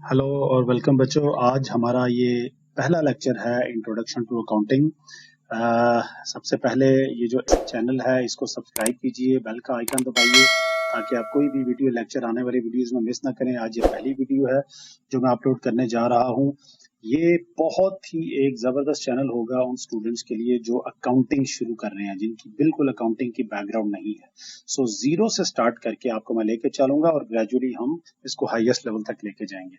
Hello और welcome बच्चों। आज हमारा ये पहला लेक्चर है इंट्रोडक्शन टू अकाउंटिंग। सबसे पहले ये जो चैनल है इसको सब्सक्राइब कीजिए, बेल का आइकन दबाइए ताकि आप कोई भी वीडियो लेक्चर आने वाली वीडियोस में मिस ना करें। आज ये पहली वीडियो है जो मैं अपलोड करने जा रहा हूँ। ये बहुत ही एक जबरदस्त चैनल होगा उन स्टूडेंट्स के लिए जो अकाउंटिंग शुरू कर रहे हैं, जिनकी बिल्कुल अकाउंटिंग की बैकग्राउंड नहीं है। सो जीरो से स्टार्ट करके आपको मैं लेके चलूंगा और ग्रेजुअली हम इसको हाईएस्ट लेवल तक लेके जाएंगे।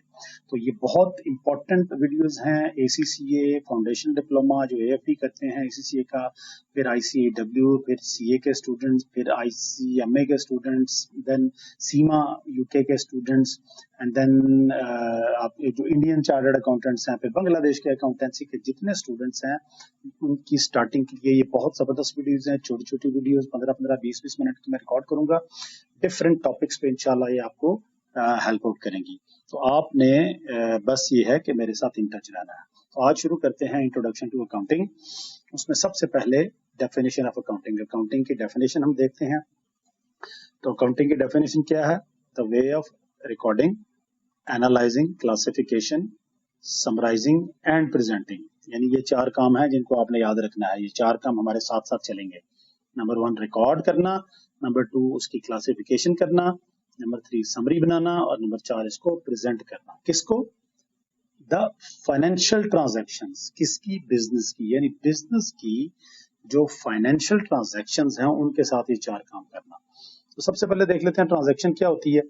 तो ये बहुत इंपॉर्टेंट वीडियोस हैं। ACCA फाउंडेशन डिप्लोमा जो AFD करते हैं ACCA का, फिर ICAW, फिर CA के स्टूडेंट्स, फिर ICMA के स्टूडेंट्स, देन सीमा UK के स्टूडेंट्स, एंड देन आप जो इंडियन चार्टर्ड अकाउंटेंट्स हैं, फिर बांग्लादेश के अकाउंटेंसी के जितने स्टूडेंट्स हैं उनकी स्टार्टिंग के लिए ये बहुत जबरदस्त वीडियोस हैं। छोटी छोटी वीडियोस 15-15, 20-20 मिनट की मैं रिकॉर्ड करूंगा। डिफरेंट टॉपिक्स पे इंशाल्लाह ये आपको हेल्प आउट करेंगी। तो आपने बस ये है कि मेरे साथ इन टच रहना है। तो आज शुरू करते हैं इंट्रोडक्शन टू अकाउंटिंग। उसमें सबसे पहले डेफिनेशन ऑफ अकाउंटिंग। अकाउंटिंग की डेफिनेशन हम देखते हैं। तो अकाउंटिंग की डेफिनेशन क्या है? The way of recording, analysing, classification, summarising and presenting. यानी ये चार काम हैं जिनको आपने याद रखना है। ये चार काम हमारे साथ साथ चलेंगे। नंबर 1 रिकॉर्ड करना, नंबर 2 उसकी क्लासिफिकेशन करना, नंबर 3 समरी बनाना, और नंबर 4 इसको प्रेजेंट करना। किसको? The financial transactions. किसकी? बिजनेस की। यानी बिजनेस की जो फाइनेंशियल ट्रांजैक्शंस हैं उनके साथ ये चार काम करना। तो सबसे पहले देख लेते हैं ट्रांजैक्शन क्या होती है।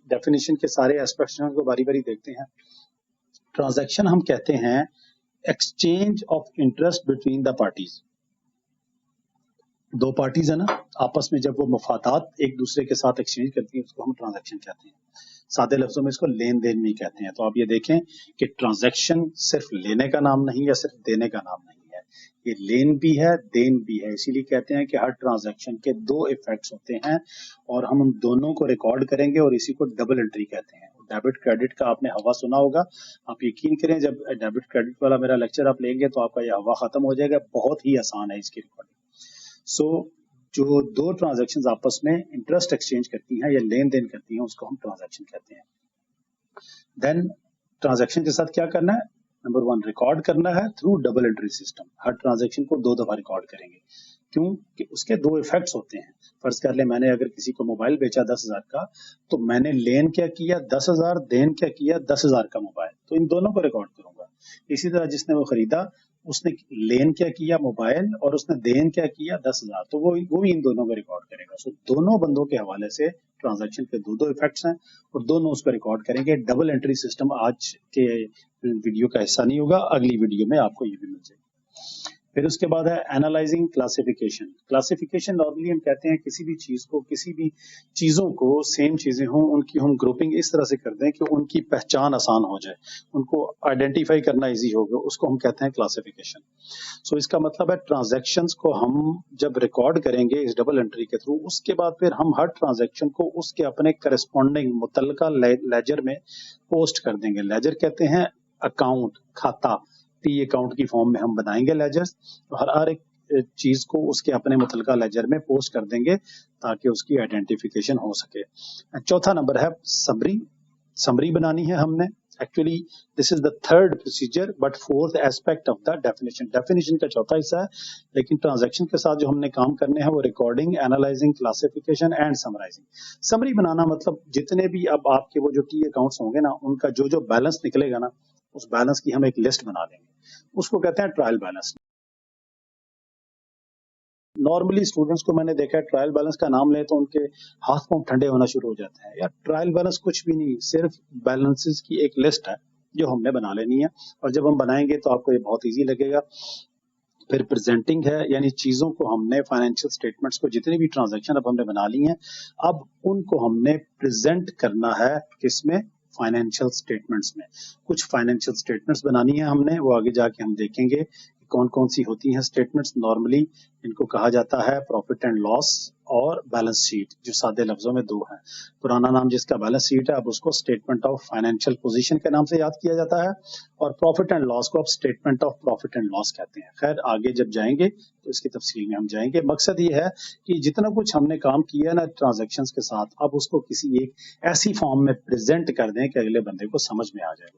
डेफिनेशन के सारे एस्पेक्ट्स को बारी बारी देखते हैं। ट्रांजैक्शन हम कहते हैं exchange of interest between the parties. दो पार्टीज है ना, आपस में जब वो मफादात एक दूसरे के साथ एक्सचेंज करती है उसको हम ट्रांजैक्शन कहते हैं। सादे लफ्जों में इसको लेन देन में कहते हैं। तो आप ये देखें कि ट्रांजैक्शन सिर्फ लेने का नाम नहीं है, सिर्फ देने का नाम नहीं है, ये लेन भी है, देन भी है। इसीलिए कहते हैं कि हर ट्रांजैक्शन के दो इफेक्ट्स होते हैं और हम उन दोनों को रिकॉर्ड करेंगे और इसी को डबल एंट्री कहते हैं। डेबिट क्रेडिट का आपने हवा सुना होगा। आप यकीन करें जब डेबिट क्रेडिट वाला मेरा लेक्चर आप लेंगे तो आपका ये हवा खत्म हो जाएगा। बहुत ही आसान है इसकी रिकॉर्डिंग। सो जो दो ट्रांजैक्शंस आपस में इंटरेस्ट एक्सचेंज करती हैं या लेन देन करती हैं उसको हम ट्रांजैक्शन कहते हैं। देन ट्रांजैक्शन के साथ क्या करना है? नंबर 1 रिकॉर्ड करना है थ्रू डबल एंट्री सिस्टम। हर ट्रांजैक्शन को 2 दफा रिकॉर्ड करेंगे। क्यों? कि उसके दो इफेक्ट्स होते हैं। फर्ज कर ले मैंने अगर किसी को मोबाइल बेचा 10,000 का, तो मैंने लेन क्या किया 10,000, देन क्या किया 10,000 का मोबाइल, तो इन दोनों को रिकॉर्ड करूंगा। इसी तरह जिसने वो खरीदा उसने लेन क्या किया मोबाइल और उसने देन क्या किया 10,000, तो वो भी इन दोनों को रिकॉर्ड करेगा। सो दोनों बंदों के हवाले से ट्रांजैक्शन के दो इफेक्ट्स हैं और दोनों उसको रिकॉर्ड करेंगे। डबल एंट्री सिस्टम आज के वीडियो का हिस्सा नहीं होगा, अगली वीडियो में आपको ये भी मिल जाएगा। फिर उसके बाद है एनालाइजिंग क्लासिफिकेशन। क्लासिफिकेशन नॉर्मली हम कहते हैं किसी भी चीज को, किसी भी चीजों को, सेम चीजें हों उनकी हम ग्रुपिंग इस तरह से कर दें कि उनकी पहचान आसान हो जाए, उनको आइडेंटिफाई करना इजी हो गया, उसको हम कहते हैं क्लासिफिकेशन। सो इसका मतलब है ट्रांजैक्शंस को हम जब रिकॉर्ड करेंगे इस डबल एंट्री के थ्रू, उसके बाद फिर हम हर ट्रांजैक्शन को उसके अपने करस्पॉन्डिंग मुतल्लिका लेजर में पोस्ट कर देंगे। लेजर कहते हैं अकाउंट, खाता। T अकाउंट की फॉर्म में हम बनाएंगे लेजर्स, हर एक चीज को उसके अपने मुतल्लिका लेजर में पोस्ट कर देंगे ताकि उसकी आइडेंटिफिकेशन हो सके। चौथा नंबर है समरी। समरी बनानी है हमने। Actually this is the third procedure but fourth aspect of the definition. Definition का चौथा हिस्सा है, लेकिन ट्रांजैक्शन के साथ जो हमने काम करने हैं वो recording, analysing, classification and summarising. Summary बनाना मतलब जितने भी अब आपके वो जो T अकाउंट्स होंगे ना, उनका जो जो बैलेंस निकलेगा ना, उस बैलेंस की हम एक लिस्ट बना लेंगे, उसको कहते हैं ट्रायल बैलेंस। नॉर्मली स्टूडेंट्स को मैंने देखा है ट्रायल बैलेंस का नाम ले तो उनके हाथ पांव ठंडे होना शुरू हो जाते हैं। यार ट्रायल बैलेंस कुछ भी नहीं, सिर्फ बैलेंसेस की एक लिस्ट है जो हमने बना लेनी है, और जब हम बनाएंगे तो आपको ये बहुत इजी लगेगा। फिर प्रेजेंटिंग है, यानी चीजों को हमने फाइनेंशियल स्टेटमेंट्स को, जितनी भी ट्रांजैक्शन अब हमने बना ली हैं, अब उनको हमने प्रेजेंट करना है। किसमें? फाइनेंशियल स्टेटमेंट्स में। कुछ फाइनेंशियल स्टेटमेंट्स बनानी है हमने, वो आगे जाके हम देखेंगे कौन कौन सी होती हैं स्टेटमेंट्स? नॉर्मली इनको कहा जाता है प्रॉफिट एंड लॉस और बैलेंस शीट, जो सादे लफ्जों में दो हैं। पुराना नाम जिसका बैलेंस शीट है, अब उसको स्टेटमेंट ऑफ फाइनेंशियल पोजीशन के नाम से याद किया जाता है, और प्रॉफिट एंड लॉस को अब statement of profit and loss कहते हैं। खैर आगे जब जाएंगे तो इसकी तफसील में हम जाएंगे। मकसद ये है कि जितना कुछ हमने काम किया ना ट्रांजैक्शंस के साथ, अब उसको किसी एक ऐसी फॉर्म में प्रेजेंट कर दें कि अगले बंदे को समझ में आ जाए।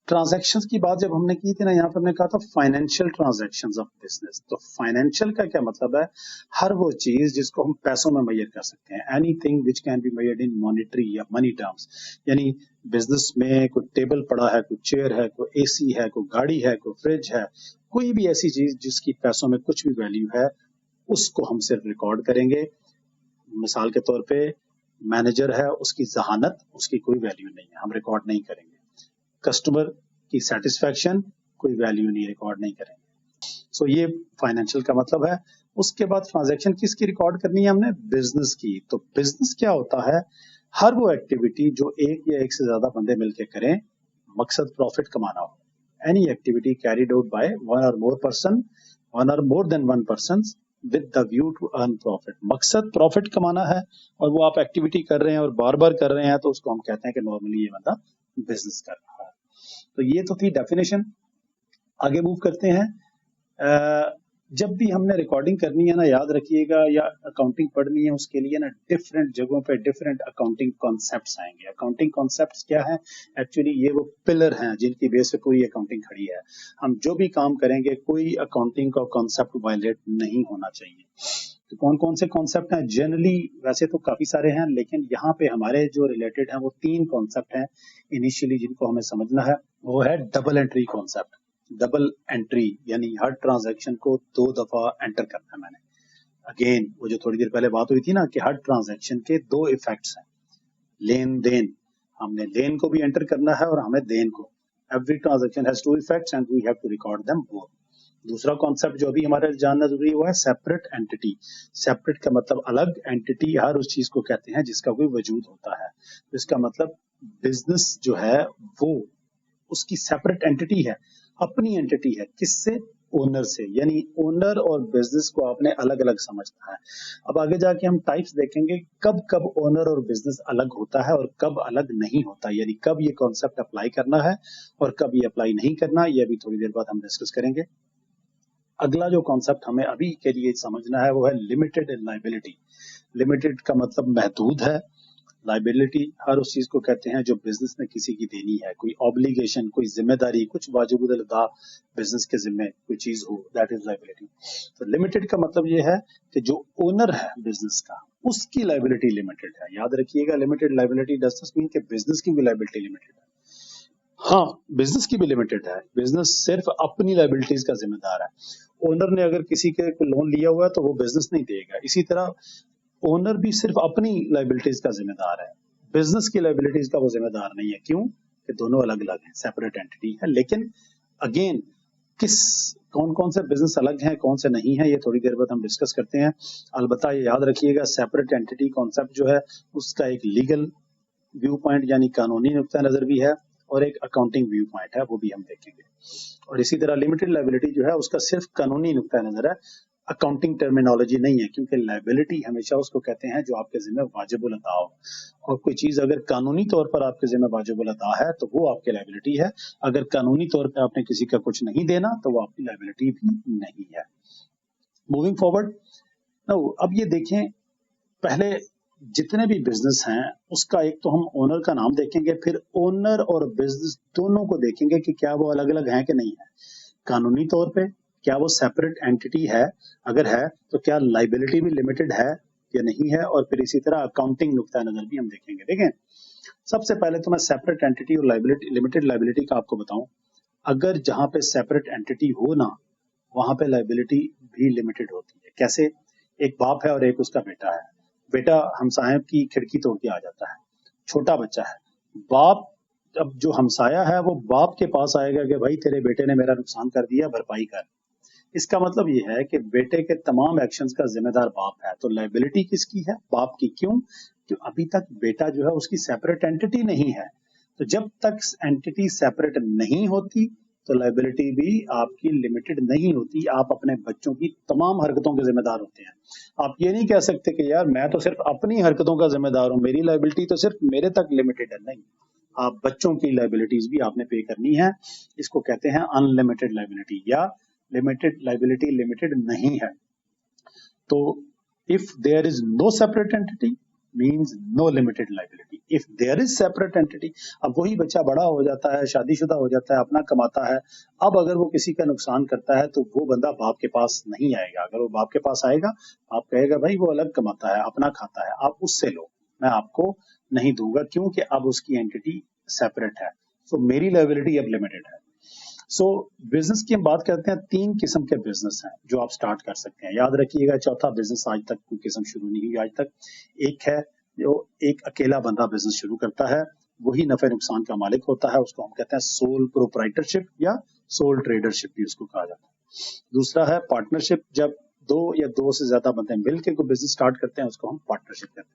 ट्रांजैक्शंस की बात जब हमने की थी ना, यहाँ पर हमने कहा था फाइनेंशियल ट्रांजैक्शंस ऑफ बिजनेस। तो फाइनेंशियल का क्या मतलब है? हर वो चीज जिसको हम पैसों में मेजर कर सकते हैं, anything which can be measured in monetary या मनी टर्म्स। यानी बिजनेस में कोई टेबल पड़ा है, कोई चेयर है, कोई एसी है, कोई गाड़ी है, कोई फ्रिज है, कोई भी ऐसी चीज जिसकी पैसों में कुछ भी वैल्यू है, उसको हम सिर्फ रिकॉर्ड करेंगे। मिसाल के तौर पे मैनेजर है, उसकी जहानत, उसकी कोई वैल्यू नहीं है, हम रिकॉर्ड नहीं करेंगे। कस्टमर की सेटिस्फैक्शन, कोई वैल्यू नहीं, रिकॉर्ड नहीं करेंगे। सो ये फाइनेंशियल का मतलब है। उसके बाद ट्रांजैक्शन किसकी रिकॉर्ड करनी है हमने? बिजनेस की। तो बिजनेस क्या होता है? हर वो एक्टिविटी जो एक या एक से ज्यादा बंदे मिलकर करें, मकसद प्रॉफिट कमाना हो। Any activity carried out by one or more person, one or more than one person with the view to earn profit. मकसद प्रॉफिट कमाना है और वो आप एक्टिविटी कर रहे हैं और बार बार कर रहे हैं, तो उसको हम कहते हैं कि नॉर्मली ये बंदा बिजनेस कर रहा है। तो ये तो थी डेफिनेशन। आगे मूव करते हैं। जब भी हमने रिकॉर्डिंग करनी है ना, याद रखिएगा, या अकाउंटिंग पढ़नी है, उसके लिए ना डिफरेंट जगहों पे डिफरेंट अकाउंटिंग कॉन्सेप्ट्स आएंगे। अकाउंटिंग कॉन्सेप्ट्स क्या है? एक्चुअली ये वो पिलर हैं जिनकी बेस पे पूरी अकाउंटिंग खड़ी है। हम जो भी काम करेंगे, कोई अकाउंटिंग का कॉन्सेप्ट वायलेट नहीं होना चाहिए। तो कौन कौन से कॉन्सेप्ट हैं? जनरली वैसे तो काफी सारे हैं, लेकिन यहाँ पे हमारे जो रिलेटेड हैं वो 3 कॉन्सेप्ट हैं इनिशियली जिनको हमें समझना है। वो है double entry concept. Double entry यानी हर ट्रांजैक्शन को 2 दफा एंटर करना है मैंने। अगेन वो जो थोड़ी देर पहले बात हुई थी ना कि हर ट्रांजैक्शन के 2 इफेक्ट्स हैं, लेन देन। हमने लेन को भी एंटर करना है और हमें देन को। Every transaction has 2 effects and we have to record them both. दूसरा कॉन्सेप्ट जो अभी हमारे जानना जरूरी है वो है सेपरेट एंटिटी। सेपरेट का मतलब अलग, एंटिटी हर उस चीज को कहते हैं जिसका कोई वजूद होता है। तो इसका मतलब बिजनेस जो है वो उसकी सेपरेट एंटिटी है, अपनी एंटिटी है। किससे? ओनर से। यानी ओनर और बिजनेस को आपने अलग अलग समझना है। अब आगे जाके हम टाइप्स देखेंगे कब कब ओनर और बिजनेस अलग होता है और कब अलग नहीं होता, यानी कब ये कॉन्सेप्ट अप्लाई करना है और कब ये अप्लाई नहीं करना, ये अभी थोड़ी देर बाद हम डिस्कस करेंगे। अगला जो कॉन्सेप्ट हमें अभी के लिए समझना है वो है लिमिटेड लायबिलिटी। लिमिटेड का मतलब महदूद है। लायबिलिटी हर उस चीज को कहते हैं जो बिजनेस ने किसी की देनी है, कोई ऑब्लिगेशन, कोई जिम्मेदारी, कुछ वाजिब अदा बिजनेस के जिम्मे कोई चीज हो, दैट इज लायबिलिटी। तो लिमिटेड का मतलब ये है कि जो ओनर है बिजनेस का, उसकी लायबिलिटी लिमिटेड है। याद रखिएगा, limited liability does not mean कि बिजनेस की भी लायबिलिटी लिमिटेड है। हाँ, बिजनेस की भी लिमिटेड है। बिजनेस सिर्फ अपनी लायबिलिटीज का जिम्मेदार है। ओनर ने अगर किसी के लोन लिया हुआ है तो वो बिजनेस नहीं देगा। इसी तरह ओनर भी सिर्फ अपनी लायबिलिटीज का जिम्मेदार है, बिजनेस की लायबिलिटीज का वो जिम्मेदार नहीं है। क्यों? कि दोनों अलग अलग हैं, सेपरेट एंटिटी है। लेकिन अगेन किस कौन कौन से बिजनेस अलग हैं, कौन से नहीं है, ये थोड़ी देर बाद हम डिस्कस करते हैं। अलबत्ता ये याद रखिएगा, सेपरेट एंटिटी कॉन्सेप्ट जो है उसका एक लीगल व्यू पॉइंट यानी कानूनी नुक्ता नजर भी है और एक अकाउंटिंग व्यू पॉइंट है, वो भी हम देखेंगे। और इसी तरह लिमिटेड लायबिलिटी जो है उसका सिर्फ कानूनी नुक्ता नजर है, अकाउंटिंग टर्मिनोलॉजी नहीं है। क्योंकि लायबिलिटी हमेशा उसको कहते हैं जो आपके जिम्मे वाजिबुल अता हो, और कोई चीज अगर कानूनी तौर पर आपके जिम्मे वाजिबुल अता है तो वो आपकी लायबिलिटी है। अगर कानूनी तौर पर आपने किसी का कुछ नहीं देना तो वो आपकी लायबिलिटी भी नहीं है। मूविंग फॉरवर्ड, अब ये देखें, पहले जितने भी बिजनेस हैं उसका एक तो हम ओनर का नाम देखेंगे, फिर ओनर और बिजनेस दोनों को देखेंगे कि क्या वो अलग अलग हैं कि नहीं है। कानूनी तौर पे क्या वो सेपरेट एंटिटी है, अगर है तो क्या लायबिलिटी भी लिमिटेड है या नहीं है, और फिर इसी तरह अकाउंटिंग नुक्ता नजर भी हम देखेंगे। देखें, सबसे पहले तो मैं सेपरेट एंटिटी और लायबिलिटी, लिमिटेड लायबिलिटी का आपको बताऊं। अगर जहां पे सेपरेट एंटिटी हो ना, वहां पे लायबिलिटी भी लिमिटेड होती है। कैसे? एक बाप है और एक उसका बेटा है। बेटा हमसाये की खिड़की तोड़ के आ जाता है, छोटा बच्चा है। बाप, अब जो हमसाया है वो बाप के पास आएगा कि भाई तेरे बेटे ने मेरा नुकसान कर दिया, भरपाई कर। इसका मतलब ये है कि बेटे के तमाम एक्शंस का जिम्मेदार बाप है। तो लायबिलिटी किसकी है? बाप की। क्यों? क्यों अभी तक बेटा जो है उसकी सेपरेट एंटिटी नहीं है। तो जब तक एंटिटी सेपरेट नहीं होती तो लाइबिलिटी भी आपकी लिमिटेड नहीं होती, आप अपने बच्चों की तमाम हरकतों के जिम्मेदार होते हैं। आप ये नहीं कह सकते कि यार मैं तो सिर्फ अपनी हरकतों का जिम्मेदार हूं, मेरी लाइबिलिटी तो सिर्फ मेरे तक लिमिटेड है। नहीं, आप बच्चों की लाइबिलिटीज भी आपने पे करनी है। इसको कहते हैं अनलिमिटेड लाइबिलिटी, या लिमिटेड लाइबिलिटी लिमिटेड नहीं है। तो if there is no separate entity means no limited liability. If there is separate entity, अब वही बच्चा बड़ा हो जाता है, शादीशुदा हो जाता है, अपना कमाता है, अब अगर वो किसी का नुकसान करता है तो वो बंदा बाप के पास नहीं आएगा। अगर वो बाप के पास आएगा, आप कहेगा भाई वो अलग कमाता है, अपना खाता है, आप उससे लो, मैं आपको नहीं दूंगा, क्योंकि अब उसकी एंटिटी सेपरेट है। सो मेरी लाइबिलिटी अब लिमिटेड है। सो बिजनेस की हम बात करते हैं, 3 किस्म के बिजनेस हैं जो आप स्टार्ट कर सकते हैं। याद रखिएगा, चौथा बिजनेस आज तक कोई किस्म शुरू नहीं हुई आज तक। एक है जो एक अकेला बंदा बिजनेस शुरू करता है, वही नफे नुकसान का मालिक होता है, उसको हम कहते हैं सोल प्रोप्राइटरशिप या सोल ट्रेडरशिप भी उसको कहा जाता है। दूसरा है पार्टनरशिप, जब 2 या 2 से ज्यादा बंदे मिलकर कोई बिजनेस स्टार्ट करते हैं, उसको हम पार्टनरशिप कहते हैं।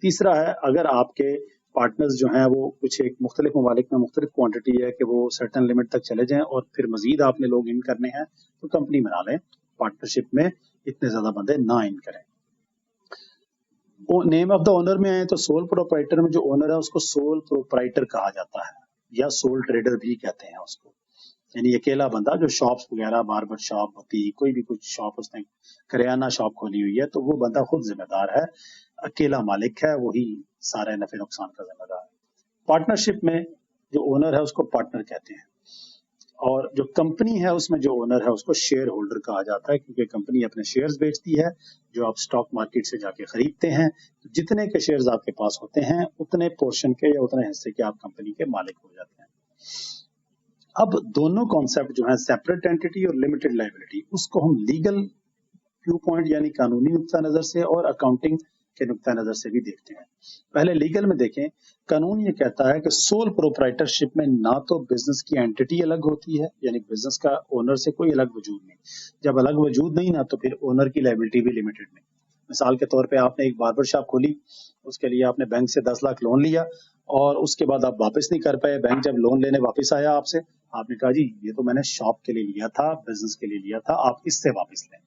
तीसरा है अगर आपके पार्टनर्स जो हैं वो कुछ एक मुख्तलिफ ममालिक में मुख्तलिफ क्वांटिटी है कि वो सर्टन लिमिट तक चले जाएं और फिर मजीद आपने लोग इन करने हैं, तो कंपनी बना लें। पार्टनरशिप में इतने ज्यादा बंदे ना इन करें। नेम ऑफ द ओनर में आए तो सोल प्रोप्राइटर में जो ओनर है उसको सोल प्रोप्राइटर कहा जाता है, या सोल ट्रेडर भी कहते हैं उसको। यानी अकेला बंदा जो शॉप्स वगैरह, बार्बर शॉप होती है, कोई भी कुछ शॉप, उसने करियाना शॉप खोली हुई है, तो वो बंदा खुद जिम्मेदार है, अकेला मालिक है, वही सारे नफे नुकसान का जिम्मेदार है। पार्टनरशिप में जो ओनर है उसको पार्टनर कहते हैं, और जो कंपनी है उसमें जो ओनर है उसको शेयर होल्डर कहा जाता है, क्योंकि कंपनी अपने शेयर्स बेचती है जो आप स्टॉक मार्केट से जाके खरीदते हैं। तो जितने के शेयर्स आपके पास होते हैं उतने पोर्शन के या उतने हिस्से के आप कंपनी के मालिक हो जाते हैं। अब दोनों कॉन्सेप्ट जो है सेपरेट एंटिटी और लिमिटेड लाइबिलिटी, उसको हम लीगल व्यू पॉइंट यानी कानूनी नुक्ता नजर से और अकाउंटिंग के नुक्ता नजर से भी देखते हैं। पहले लीगल में देखें, कानून ये कहता है कि सोल प्रोप्राइटरशिप में ना तो बिजनेस की एंटिटी अलग होती है, यानी बिजनेस का ओनर से कोई अलग वजूद नहीं। जब अलग वजूद नहीं ना, तो फिर ओनर की लाइबिलिटी भी लिमिटेड नहीं। मिसाल के तौर पे आपने एक बार्बर शॉप खोली, उसके लिए आपने बैंक से 10 लाख लोन लिया और उसके बाद आप वापस नहीं कर पाए। बैंक जब लोन लेने वापस आया आपसे, आपने कहा जी ये तो मैंने शॉप के लिए लिया था, बिजनेस के लिए लिया था, आप इससे वापस लें।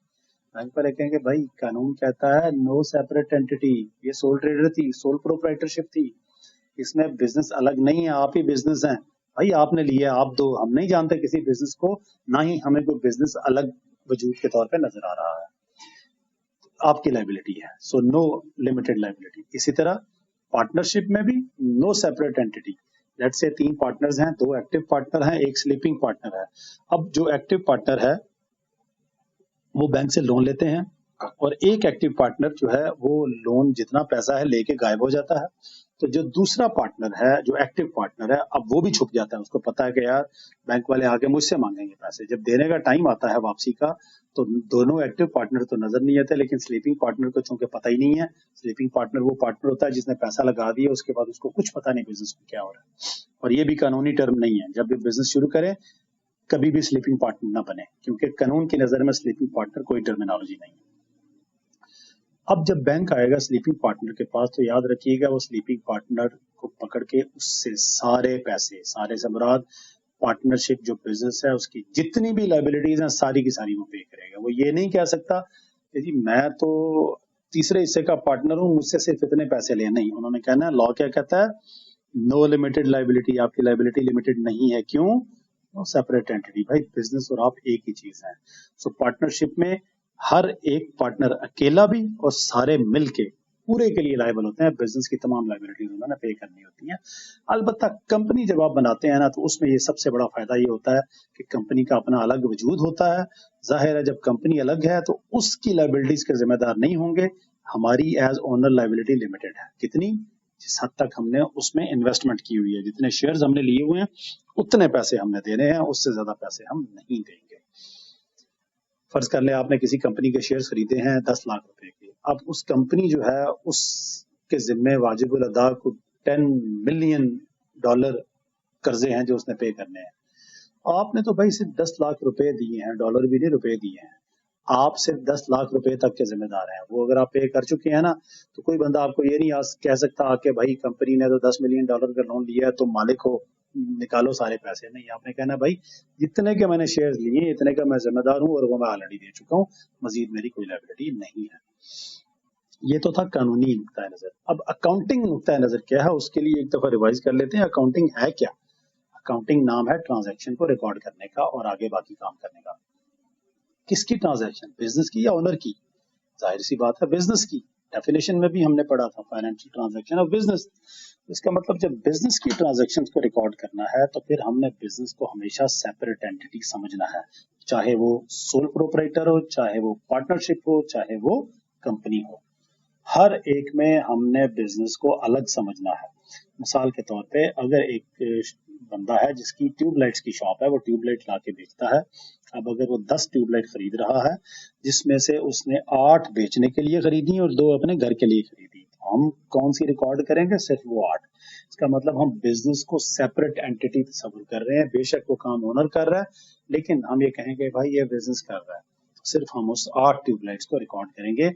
बैंक पर कहेंगे भाई कानून कहता है नो सेपरेट एंटिटी, ये सोल ट्रेडर थी, सोल प्रोप्राइटरशिप थी, इसमें बिजनेस अलग नहीं है, आप ही बिजनेस हैं। भाई आपने लिया, आप दो, हम नहीं जानते किसी बिजनेस को, ना ही हमें कोई बिजनेस अलग वजूद के तौर पे नजर आ रहा है, आपकी लाइबिलिटी है। So no limited liability. इसी तरह पार्टनरशिप में भी no separate entity. Let's say 3 partners हैं, 2 एक्टिव पार्टनर हैं, एक स्लीपिंग पार्टनर है। अब जो एक्टिव पार्टनर है वो बैंक से लोन लेते हैं, और एक एक्टिव पार्टनर जो है वो लोन जितना पैसा है लेके गायब हो जाता है। तो जो दूसरा पार्टनर है, जो एक्टिव पार्टनर है, अब वो भी छुप जाता है। उसको पता है कि यार बैंक वाले आके मुझसे मांगेंगे पैसे, जब देने का टाइम आता है वापसी का, तो दोनों एक्टिव पार्टनर तो नजर नहीं आते, लेकिन स्लीपिंग पार्टनर को चूंकि पता ही नहीं है। स्लीपिंग पार्टनर वो पार्टनर होता है जिसने पैसा लगा दिया, उसके बाद उसको कुछ पता नहीं बिजनेस में क्या हो रहा है। और ये भी कानूनी टर्म नहीं है, जब भी बिजनेस शुरू करें कभी भी स्लीपिंग पार्टनर ना बने, क्योंकि कानून की नजर में स्लीपिंग पार्टनर कोई टर्मिनोलॉजी नहीं है। अब जब बैंक आएगा स्लीपिंग पार्टनर के पास, तो याद रखिएगा वो स्लीपिंग पार्टनर को पकड़ के उससे सारे पैसे, सारे से मुराद पार्टनरशिप जो बिजनेस है उसकी जितनी भी लाइबिलिटीज हैं सारी की सारी वो पे करेगा। वो ये नहीं कह सकता कि जी मैं तो तीसरे हिस्से का पार्टनर हूं, मुझसे सिर्फ इतने पैसे ले। नहीं, उन्होंने कहना है, लॉ क्या कहता है, नो लिमिटेड लाइबिलिटी, आपकी लाइबिलिटी लिमिटेड नहीं है। क्यों? Separate entity. भाई बिजनेस और आप एक ही चीज है। सो पार्टनरशिप में हर एक पार्टनर अकेला भी और सारे मिलके पूरे के लिए लायबल होते हैं, बिजनेस की तमाम लाइबिलिटीज उन्होंने पे करनी होती हैं। अलबत्ता कंपनी जब आप बनाते हैं ना, तो उसमें ये सबसे बड़ा फायदा ये होता है कि कंपनी का अपना अलग वजूद होता है। जाहिर है जब कंपनी अलग है तो उसकी लाइबिलिटीज के जिम्मेदार नहीं होंगे, हमारी एज ओनर लाइबिलिटी लिमिटेड है। कितनी? जिस हद तक हमने उसमें इन्वेस्टमेंट की हुई है, जितने शेयर्स हमने लिए हुए हैं उतने पैसे हमने देने हैं, उससे ज्यादा पैसे हम नहीं देंगे। फर्ज कर ले आपने किसी कंपनी के शेयर्स खरीदे हैं 10 लाख रुपए के, अब उस कंपनी जो है उसके जिम्मे वाजिबुल अदा को $10 मिलियन कर्जे हैं जो उसने पे करने हैं। आपने तो भाई सिर्फ 10 लाख रुपए दिए हैं, डॉलर भी नहीं रुपए दिए हैं। آپ صرف 10 لاکھ روپے تک کے ذمہ دار ہیں. وہ اگر آپ پے کر چکے ہیں نا تو کوئی بندہ آپ کو یہ نہیں کہہ سکتا کہ بھائی کمپنی نے تو $10 ملین کا لون لیا ہے تو مالک ہو نکالو سارے پیسے. نہیں, آپ نے کہنا بھائی جتنے کے میں نے شیئر لیے اتنے کا میں ذمہ دار ہوں اور وہ میں آلریڈی دے چکا ہوں, مزید میری کوئی لائبلٹی نہیں ہے. یہ تو تھا قانونی نقطۂ نظر. اب اکاؤنٹنگ نقطۂ نظر کیا ہے اس کے لیے ایک دفعہ ریوائز کر لیتے ہیں. اکاؤنٹنگ ہے کیا؟ اکاؤنٹنگ نام ہے ٹرانزیکشن کو ریکارڈ کرنے کا اور آگے باقی کام کرنے کا. کس کی ٹرانزیکشن؟ بزنس کی یا اونر کی؟ ظاہر سی بات ہے بزنس کی. ڈیفینیشن میں بھی ہم نے پڑھا تھا فائنینشیل ٹرانزیکشن آف بزنس. اس کا مطلب جب بزنس کی ٹرانزیکشن کو ریکارڈ کرنا ہے تو پھر ہم نے بزنس کو ہمیشہ سیپریٹ اینٹی سمجھنا ہے, چاہے وہ سول پروپرائٹر ہو, چاہے وہ پارٹنرشپ ہو, چاہے وہ کمپنی ہو. ہر ایک میں ہم نے بزنس کو الگ سمجھنا ہے. مثال کے طور پہ اگر ایک بندہ ہے جس کی ٹیوب لائٹس کی شاپ ہے, وہ ٹیوب لائٹ لا کے بیچتا ہے. اب اگر وہ 10 ٹیوب لائٹ خرید رہا ہے جس میں سے اس نے 8 بیچنے کے لیے خریدی اور 2 اپنے گھر کے لیے خریدی, تو ہم کون سی ریکارڈ کریں گے؟ صرف وہ 8. اس کا مطلب ہم بزنس کو سیپریٹ اینٹی تصور کر رہے ہیں. بے شک وہ کام اونر کر رہا ہے لیکن ہم یہ کہیں گے بھائی یہ بزنس کر رہا ہے, صرف ہم اس 8 ٹیوب لائٹس کو ریکارڈ کریں گے.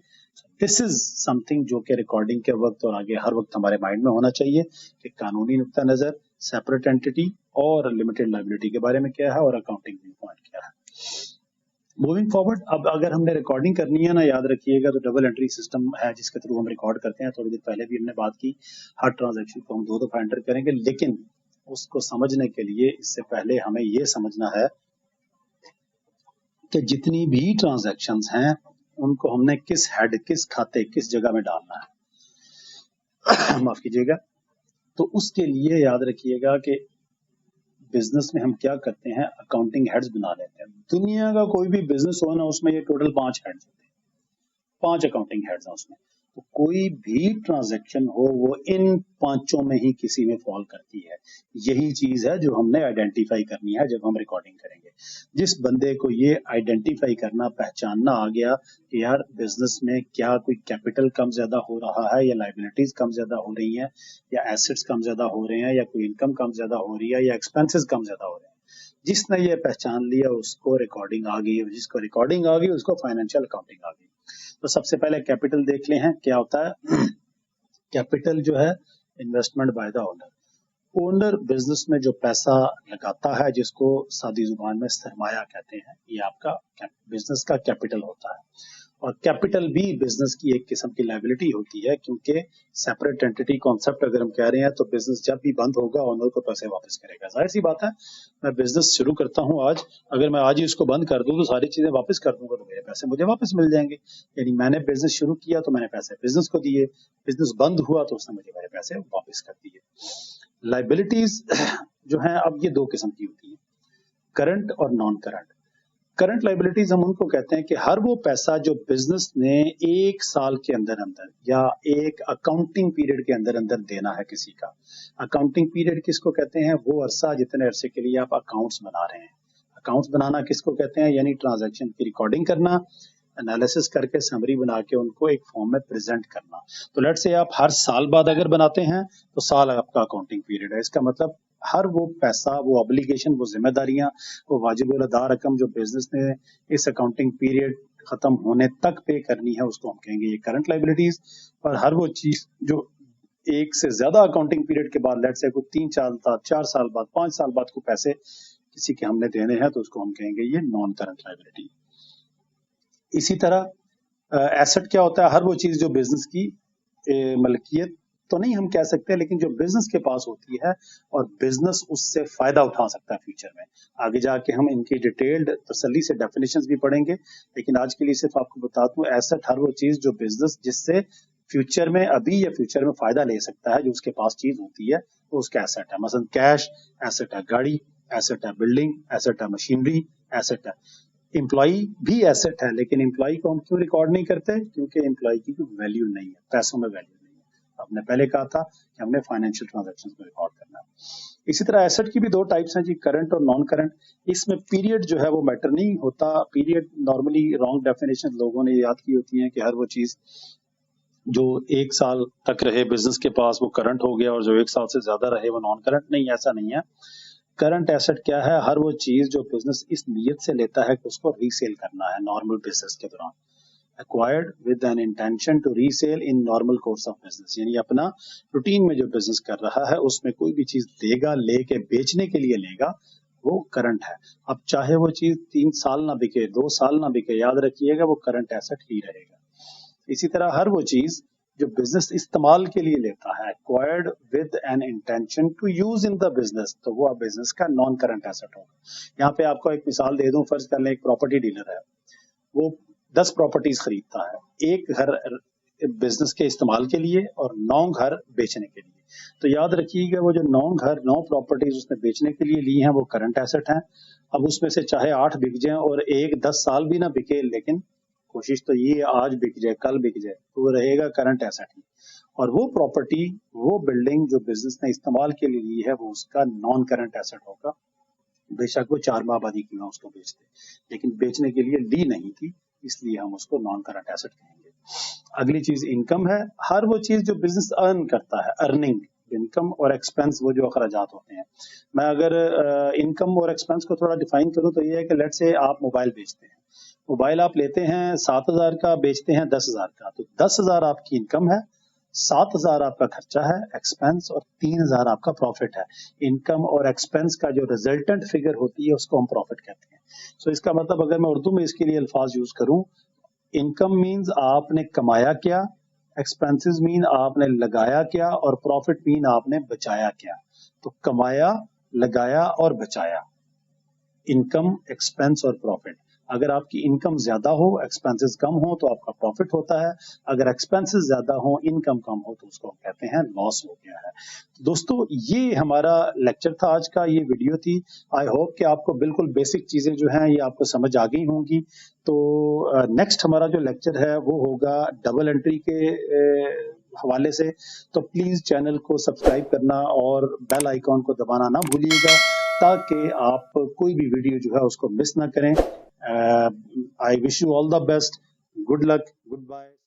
دس از سم تھنگ جو کہ ریکارڈنگ کے وقت اور آگے ہر وقت ہمارے مائنڈ میں ہونا چاہیے کہ قانونی نقطہ نظر, سیپریٹ اینٹی اور لمیٹڈ لائبلٹی کے بارے میں کیا ہے اور اکاؤنٹنگ ویو پوائنٹ کیا ہے. موونگ فارورڈ, اب اگر ہم نے ریکارڈنگ کرنی ہے نا, یاد رکھیے گا تو ڈبل انٹری سسٹم ہے جس کے تھرو ہم ریکارڈ کرتے ہیں. تھوڑی دیر پہلے بھی ہم نے بات کی, ہر ٹرانزیکشن کو ہم 2 دفعہ انٹر کریں گے, لیکن اس کو سمجھنے کے لیے اس سے پہلے ہمیں یہ سمجھنا ہے کہ جتنی بھی ٹرانزیکشنز ہیں ان کو ہم نے کس ہیڈ, کس کھاتے, کس جگہ میں ڈالنا ہے. معاف کیجیے گا. تو اس کے لیے یاد رکھیے گا کہ بزنس میں ہم کیا کرتے ہیں, اکاؤنٹنگ ہیڈز بنا لیتے ہیں. دنیا کا کوئی بھی بزنس ہو نا اس میں یہ ٹوٹل 5 ہیڈز ہوتے ہیں, 5 اکاؤنٹنگ ہیڈز ہیں اس میں. تو کوئی بھی ٹرانزیکشن ہو وہ ان 5 میں ہی کسی میں فال کرتی ہے. یہی چیز ہے جو ہم نے آئیڈینٹیفائی کرنی ہے جب ہم ریکارڈنگ کریں گے. جس بندے کو یہ آئیڈینٹیفائی کرنا, پہچاننا آ گیا کہ یار بزنس میں کیا کوئی کیپٹل کم زیادہ ہو رہا ہے یا لائبلٹیز کم زیادہ ہو رہی ہیں یا ایسٹس کم زیادہ ہو رہے ہیں یا کوئی انکم کم زیادہ ہو رہی ہے یا ایکسپینسز کم زیادہ ہو رہے ہیں, جس نے یہ پہچان لیا اس کو ریکارڈنگ آ گئی, جس کو ریکارڈنگ آ گئی اس کو فائنینشیل اکاؤنٹنگ آ گئی. تو سب سے پہلے کیپٹل دیکھ لیں ہیں کیا ہوتا ہے. کیپٹل جو ہے investment by the owner. Owner business میں جو پیسہ لگاتا ہے جس کو سادی زبان میں سرمایہ کہتے ہیں, یہ آپ کا بزنس کا کیپٹل ہوتا ہے. اور کیپٹل بھی بزنس کی ایک قسم کی لائبلٹی ہوتی ہے کیونکہ سیپریٹ اینٹی کانسیپٹ اگر ہم کہہ رہے ہیں تو بزنس جب بھی بند ہوگا اونر کو پیسے واپس کرے گا. ظاہر سی بات ہے میں بزنس شروع کرتا ہوں آج, اگر میں آج ہی اس کو بند کر دوں تو ساری چیزیں واپس کر دوں گا تو میرے پیسے مجھے واپس مل جائیں گے. یعنی میں نے بزنس شروع کیا تو میں نے پیسے بزنس کو دیے, بزنس بند ہوا تو اس نے مجھے میرے پیسے واپس کر دیے. لائبلٹیز جو ہیں اب یہ 2 قسم کی ہوتی ہیں, کرنٹ اور نان کرنٹ. کرنٹ لائبلٹیز ہم ان کو کہتے ہیں کہ ہر وہ پیسہ جو بزنس نے 1 سال کے اندر یا ایک اکاؤنٹنگ پیریڈ کے اندر دینا ہے کسی کا. اکاؤنٹنگ پیریڈ کس کو کہتے ہیں؟ وہ عرصہ جتنے عرصے کے لیے آپ اکاؤنٹس بنا رہے ہیں. اکاؤنٹس بنانا کس کو کہتے ہیں؟ یعنی ٹرانزیکشن کی ریکارڈنگ کرنا, انالیسس کر کے سمری بنا کے ان کو ایک فارم میں پریزنٹ کرنا. تو لیٹ سے آپ ہر سال بعد اگر بناتے ہیں تو سال آپ کا اکاؤنٹنگ پیریڈ ہے. اس کا مطلب ہر وہ پیسہ, وہ ابلیگیشن, وہ ذمہ داریاں, وہ واجب الادا رقم جو بزنس نے اس اکاؤنٹنگ پیریڈ ختم ہونے تک پے کرنی ہے اس کو ہم کہیں گے یہ کرنٹ لائبلٹیز. اور ہر وہ چیز جو 1 سے زیادہ اکاؤنٹنگ پیریڈ کے بعد, لیٹ سے کوئی 3 سال بعد, 4 سال بعد, 5 سال بعد کو پیسے کسی کے ہم نے دینے ہیں تو اس کو ہم کہیں گے یہ نان کرنٹ لائبلٹی. اسی طرح ایسٹ کیا ہوتا ہے؟ ہر وہ چیز جو بزنس کی ملکیت تو نہیں ہم کہہ سکتے لیکن جو بزنس کے پاس ہوتی ہے اور بزنس اس سے فائدہ اٹھا سکتا ہے فیوچر میں. آگے جا کے ہم ان کی ڈیٹیلڈ تسلی سے ڈیفینیشنز بھی پڑھیں گے, لیکن آج کے لیے صرف آپ کو بتا دوں ایسٹ ہر وہ چیز جو بزنس جس سے فیوچر میں ابھی یا فیوچر میں فائدہ لے سکتا ہے, جو اس کے پاس چیز ہوتی ہے وہ اس کا ایسٹ ہے. مثلا کیش ایسٹ ہے, گاڑی ایسٹ ہے, بلڈنگ ایسٹ ہے, مشینری ایسٹ ہے. امپلائی بھی ایسٹ ہے لیکن امپلائی کو ہم کیوں ریکارڈ نہیں کرتے؟ کیونکہ امپلائی کی کوئی ویلیو نہیں ہے, پیسوں میں ویلیو نہیں ہے. آپ نے پہلے کہا تھا کہ ہم نے فائنینشیل ٹرانزیکشن کو ریکارڈ کرنا ہے. اسی طرح ایسٹ کی بھی 2 ٹائپس ہیں جی, کرنٹ اور نان کرنٹ. اس میں پیریڈ جو ہے وہ میٹر نہیں ہوتا. پیریڈ نارملی رانگ ڈیفینیشن لوگوں نے یاد کی ہوتی ہیں کہ ہر وہ چیز جو 1 سال تک رہے بزنس کے پاس وہ کرنٹ ہو گیا اور جو 1 سال سے زیادہ رہے وہ نان کرنٹ. نہیں, ایسا نہیں ہے. کرنٹ ایسٹ کیا ہے؟ ہر وہ چیز جو بزنس اس نیت سے لیتا ہے کہ اس کو ریسیل کرنا ہے نارمل بزنس کے دوران. acquired with an intention to resale in normal course of business, یعنی اپنا روٹین میں جو بزنس کر رہا ہے اس میں کوئی بھی چیز دے گا، لے کے بیچنے کے لیے لے گا، وہ کرنٹ ہے. اب چاہے وہ چیز 3 سال نہ بکے، 2 سال نہ بکے، یاد رکھیے گا وہ کرنٹ ایسٹ ہی رہے گا. اسی طرح ہر وہ چیز جو بزنس استعمال کے لیے لیتا ہے acquired with an intention to use in the business، تو وہ بزنس کا نان کرنٹ ایسٹ ہوگا. یہاں پہ آپ کو ایک مثال دے دوں، فرض کر لیں ایک پراپرٹی ڈیلر ہے، وہ 10 پراپرٹیز خریدتا ہے، ایک گھر بزنس کے استعمال کے لیے اور 9 گھر بیچنے کے لیے. تو یاد رکھیے گا وہ جو 9 پراپرٹیز اس نے بیچنے کے لیے لی ہیں وہ کرنٹ ایسٹ ہیں. اب اس میں سے چاہے 8 بک جائیں اور ایک 10 سال بھی نہ بکے، لیکن کوشش تو یہ آج بک جائے، کل بک جائے، تو وہ رہے گا کرنٹ ایسٹ ہی. اور وہ پراپرٹی، وہ بلڈنگ جو بزنس نے استعمال کے لیے لی ہے وہ اس کا نان کرنٹ ایسٹ ہوگا. بے شک وہ 4 ماہ بعد ہی کیوں نہ اس کو بیچتے، لیکن بیچنے کے لیے لی نہیں تھی، اس لیے ہم اس کو نان کرنٹ ایسٹ کہیں گے. اگلی چیز انکم ہے. ہر وہ چیز جو بزنس ارن کرتا ہے، ارننگ، انکم اور ایکسپینس وہ جو اخراجات ہوتے ہیں. میں اگر انکم اور ایکسپینس کو تھوڑا ڈیفائن کروں تو یہ ہے کہ لیٹ سے آپ موبائل بیچتے ہیں، موبائل آپ لیتے ہیں 7,000 کا، بیچتے ہیں 10,000 کا، تو 10,000 آپ کی انکم ہے، 7,000 آپ کا خرچہ ہے ایکسپینس، اور 3,000 آپ کا پروفٹ ہے. انکم اور ایکسپینس کا جو ریزلٹنٹ فگر ہوتی ہے اس کو ہم پروفٹ کہتے ہیں. سو اس کا مطلب اگر میں اردو میں اس کے لیے الفاظ یوز کروں، انکم مینز آپ نے کمایا کیا، ایکسپینسز مین آپ نے لگایا کیا، اور پروفٹ مین آپ نے بچایا کیا. تو کمایا، لگایا اور بچایا، انکم، ایکسپینس اور پروفٹ. اگر آپ کی انکم زیادہ ہو، ایکسپینسز کم ہو تو آپ کا پروفٹ ہوتا ہے. اگر ایکسپینسز زیادہ ہو، انکم کم ہو تو اس کو کہتے ہیں لاس ہو گیا ہے. دوستو یہ ہمارا لیکچر تھا آج کا، یہ ویڈیو تھی. آئی ہوپ کہ آپ کو بالکل بیسک چیزیں جو ہیں یہ آپ کو سمجھ آ گئی ہوں گی. تو نیکسٹ ہمارا جو لیکچر ہے وہ ہوگا ڈبل انٹری کے حوالے سے. تو پلیز چینل کو سبسکرائب کرنا اور بیل آئیکن کو دبانا نہ بھولیے گا تاکہ آپ کوئی بھی ویڈیو جو ہے اس کو مس نہ کریں. I wish you all the best. Good luck. Goodbye.